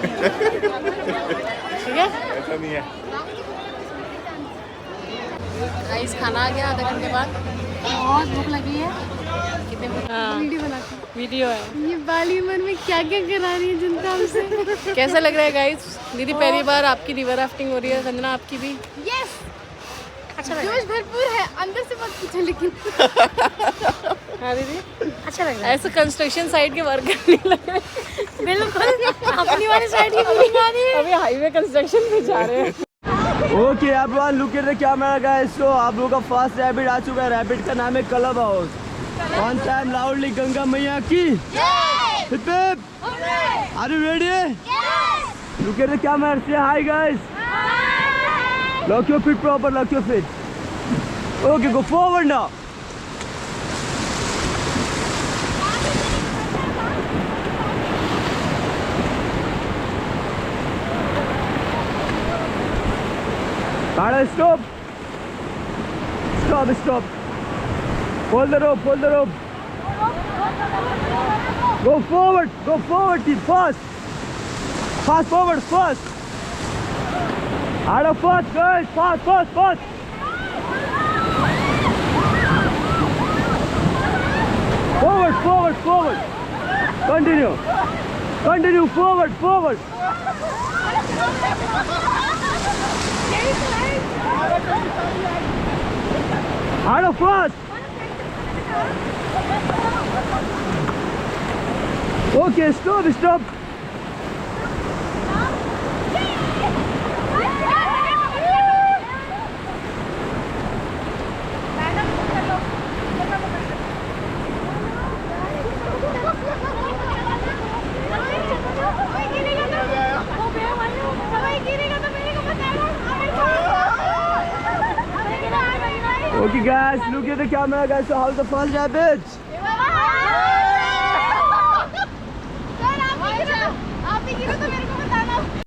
ठीक है, ऐसा नहीं है। गाइस खाना आ गया आधे घंटे बाद। बहुत भूख लगी है। कितने वीडियो बनाती वीडियो है। ये बाली उम्र में क्या क्या करा रही है जनता हमसे। कैसा लग रहा है गाइस? दीदी पहली बार आपकी रिवर राफ्टिंग हो रही है, संजना आपकी भी? यस, अच्छा लग रहा है। जोश भरपूर है, अंदर से मत पूछो लेकिन। हाँ दीदी, अच्छा लग रहा है। ऐसे कंस्ट्रक्शन साइट के वर्क करने लगे। बिल्कुल अपनी वाली साइड की फीलिंग आ रही है। अभी हाईवे कंस्ट्रक्शन पे जा रहे हैं। Okay everyone, look at the camera guys. So आप लोगों का फर्स्ट रैपिड आ चुका है। रैपिड का नाम है club house. One time loudly Ganga मैया की hip hip. Are you ready? Look at the camera, say hi guys. Lock your feet proper, lock your feet. Okay, go forward now. Stop. Stop, stop. Hold the rope, hold the rope. Go forward, team, fast. Fast forward, fast. Out of fast, guys, fast, fast, fast. Forward, forward, forward. Continue. Continue, forward, forward. Out of fast. Okay, stop, stop. Okay guys, look at the camera guys. So how's the first rapids?